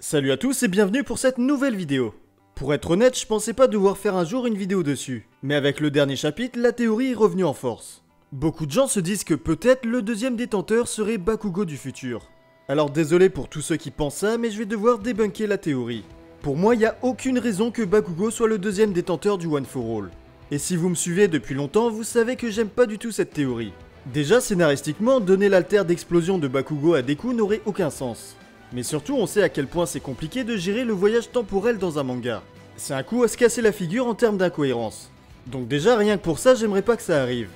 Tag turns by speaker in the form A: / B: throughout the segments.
A: Salut à tous et bienvenue pour cette nouvelle vidéo. Pour être honnête, je pensais pas devoir faire un jour une vidéo dessus, mais avec le dernier chapitre, la théorie est revenue en force. Beaucoup de gens se disent que peut-être le deuxième détenteur serait Bakugo du futur. Alors désolé pour tous ceux qui pensent ça, mais je vais devoir débunker la théorie. Pour moi, il n'y a aucune raison que Bakugo soit le deuxième détenteur du One for All. Et si vous me suivez depuis longtemps, vous savez que j'aime pas du tout cette théorie. Déjà, scénaristiquement, donner l'altère d'explosion de Bakugo à Deku n'aurait aucun sens. Mais surtout, on sait à quel point c'est compliqué de gérer le voyage temporel dans un manga. C'est un coup à se casser la figure en termes d'incohérence. Donc déjà, rien que pour ça, j'aimerais pas que ça arrive.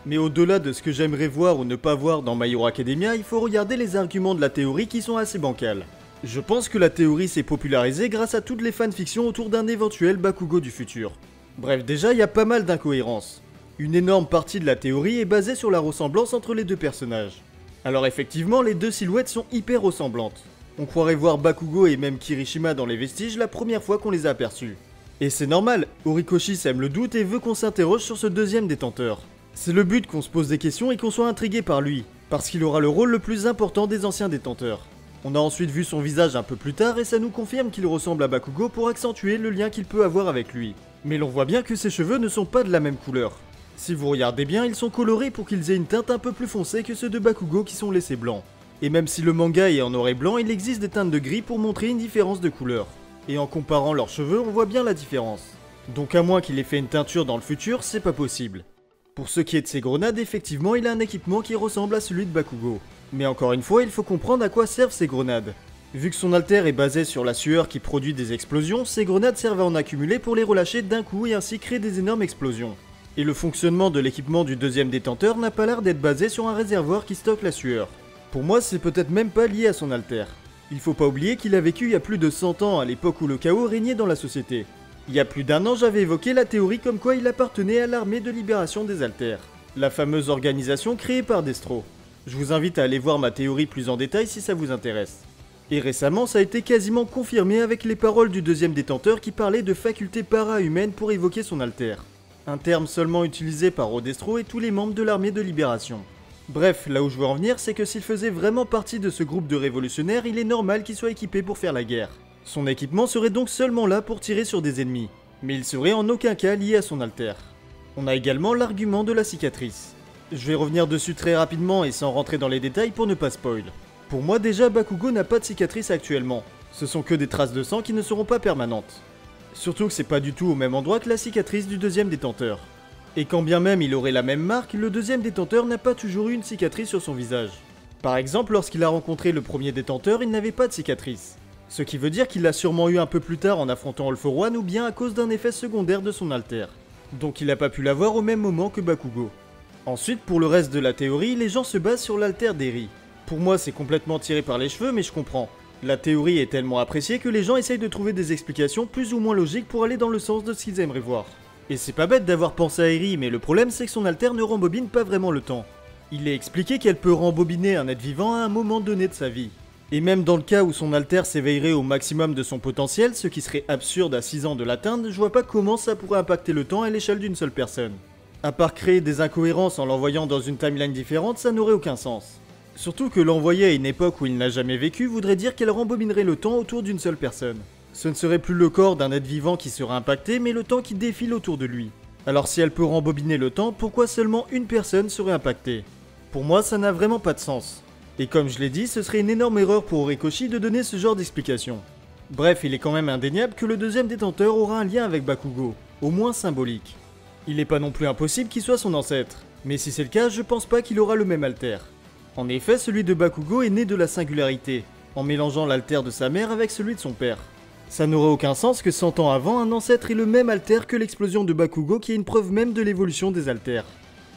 A: Mais au-delà de ce que j'aimerais voir ou ne pas voir dans My Hero Academia, il faut regarder les arguments de la théorie qui sont assez bancals. Je pense que la théorie s'est popularisée grâce à toutes les fanfictions autour d'un éventuel Bakugo du futur. Bref, déjà, il y a pas mal d'incohérences. Une énorme partie de la théorie est basée sur la ressemblance entre les deux personnages. Alors effectivement, les deux silhouettes sont hyper ressemblantes. On croirait voir Bakugo et même Kirishima dans les vestiges la première fois qu'on les a aperçus. Et c'est normal, Horikoshi sème le doute et veut qu'on s'interroge sur ce deuxième détenteur. C'est le but qu'on se pose des questions et qu'on soit intrigué par lui, parce qu'il aura le rôle le plus important des anciens détenteurs. On a ensuite vu son visage un peu plus tard et ça nous confirme qu'il ressemble à Bakugo pour accentuer le lien qu'il peut avoir avec lui. Mais l'on voit bien que ses cheveux ne sont pas de la même couleur. Si vous regardez bien, ils sont colorés pour qu'ils aient une teinte un peu plus foncée que ceux de Bakugo qui sont laissés blancs. Et même si le manga est en noir et blanc, il existe des teintes de gris pour montrer une différence de couleur. Et en comparant leurs cheveux, on voit bien la différence. Donc à moins qu'il ait fait une teinture dans le futur, c'est pas possible. Pour ce qui est de ses grenades, effectivement, il a un équipement qui ressemble à celui de Bakugo. Mais encore une fois, il faut comprendre à quoi servent ces grenades. Vu que son alter est basé sur la sueur qui produit des explosions, ces grenades servent à en accumuler pour les relâcher d'un coup et ainsi créer des énormes explosions. Et le fonctionnement de l'équipement du deuxième détenteur n'a pas l'air d'être basé sur un réservoir qui stocke la sueur. Pour moi, c'est peut-être même pas lié à son alter. Il faut pas oublier qu'il a vécu il y a plus de 100 ans, à l'époque où le chaos régnait dans la société. Il y a plus d'un an, j'avais évoqué la théorie comme quoi il appartenait à l'armée de libération des alters, la fameuse organisation créée par Destro. Je vous invite à aller voir ma théorie plus en détail si ça vous intéresse. Et récemment, ça a été quasiment confirmé avec les paroles du deuxième détenteur qui parlait de facultés para-humaines pour évoquer son alter. Un terme seulement utilisé par Odestro et tous les membres de l'armée de libération. Bref, là où je veux en venir, c'est que s'il faisait vraiment partie de ce groupe de révolutionnaires, il est normal qu'il soit équipé pour faire la guerre. Son équipement serait donc seulement là pour tirer sur des ennemis, mais il serait en aucun cas lié à son alter. On a également l'argument de la cicatrice. Je vais revenir dessus très rapidement et sans rentrer dans les détails pour ne pas spoil. Pour moi déjà, Bakugo n'a pas de cicatrice actuellement. Ce sont que des traces de sang qui ne seront pas permanentes. Surtout que c'est pas du tout au même endroit que la cicatrice du deuxième détenteur. Et quand bien même il aurait la même marque, le deuxième détenteur n'a pas toujours eu une cicatrice sur son visage. Par exemple, lorsqu'il a rencontré le premier détenteur, il n'avait pas de cicatrice. Ce qui veut dire qu'il l'a sûrement eu un peu plus tard en affrontant All for One ou bien à cause d'un effet secondaire de son alter. Donc il n'a pas pu l'avoir au même moment que Bakugo. Ensuite, pour le reste de la théorie, les gens se basent sur l'alter d'Eri. Pour moi, c'est complètement tiré par les cheveux, mais je comprends. La théorie est tellement appréciée que les gens essayent de trouver des explications plus ou moins logiques pour aller dans le sens de ce qu'ils aimeraient voir. Et c'est pas bête d'avoir pensé à Eri, mais le problème c'est que son alter ne rembobine pas vraiment le temps. Il est expliqué qu'elle peut rembobiner un être vivant à un moment donné de sa vie. Et même dans le cas où son alter s'éveillerait au maximum de son potentiel, ce qui serait absurde à 6 ans de l'atteindre, je vois pas comment ça pourrait impacter le temps à l'échelle d'une seule personne. À part créer des incohérences en l'envoyant dans une timeline différente, ça n'aurait aucun sens. Surtout que l'envoyer à une époque où il n'a jamais vécu voudrait dire qu'elle rembobinerait le temps autour d'une seule personne. Ce ne serait plus le corps d'un être vivant qui serait impacté, mais le temps qui défile autour de lui. Alors si elle peut rembobiner le temps, pourquoi seulement une personne serait impactée? Pour moi, ça n'a vraiment pas de sens. Et comme je l'ai dit, ce serait une énorme erreur pour Horikoshi de donner ce genre d'explication. Bref, il est quand même indéniable que le deuxième détenteur aura un lien avec Bakugo, au moins symbolique. Il n'est pas non plus impossible qu'il soit son ancêtre, mais si c'est le cas, je pense pas qu'il aura le même alter. En effet, celui de Bakugo est né de la singularité, en mélangeant l'alter de sa mère avec celui de son père. Ça n'aurait aucun sens que 100 ans avant, un ancêtre ait le même alter que l'explosion de Bakugo qui est une preuve même de l'évolution des alters.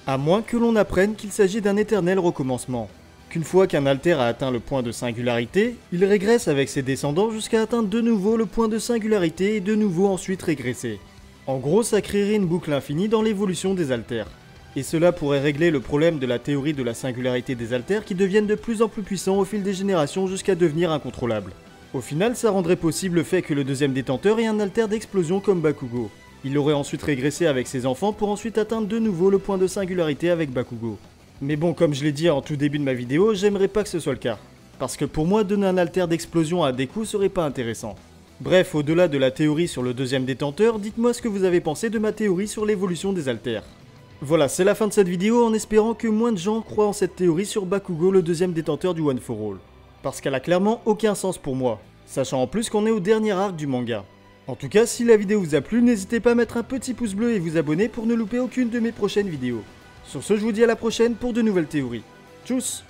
A: À moins que l'on apprenne qu'il s'agit d'un éternel recommencement. Qu'une fois qu'un alter a atteint le point de singularité, il régresse avec ses descendants jusqu'à atteindre de nouveau le point de singularité et de nouveau ensuite régresser. En gros, ça créerait une boucle infinie dans l'évolution des alters. Et cela pourrait régler le problème de la théorie de la singularité des alters qui deviennent de plus en plus puissants au fil des générations jusqu'à devenir incontrôlables. Au final, ça rendrait possible le fait que le deuxième détenteur ait un alter d'explosion comme Bakugo. Il aurait ensuite régressé avec ses enfants pour ensuite atteindre de nouveau le point de singularité avec Bakugo. Mais bon, comme je l'ai dit en tout début de ma vidéo, j'aimerais pas que ce soit le cas. Parce que pour moi, donner un alter d'explosion à Deku serait pas intéressant. Bref, au-delà de la théorie sur le deuxième détenteur, dites-moi ce que vous avez pensé de ma théorie sur l'évolution des alters. Voilà, c'est la fin de cette vidéo en espérant que moins de gens croient en cette théorie sur Bakugo, le deuxième détenteur du One for All. Parce qu'elle a clairement aucun sens pour moi, sachant en plus qu'on est au dernier arc du manga. En tout cas, si la vidéo vous a plu, n'hésitez pas à mettre un petit pouce bleu et vous abonner pour ne louper aucune de mes prochaines vidéos. Sur ce, je vous dis à la prochaine pour de nouvelles théories. Tchuss!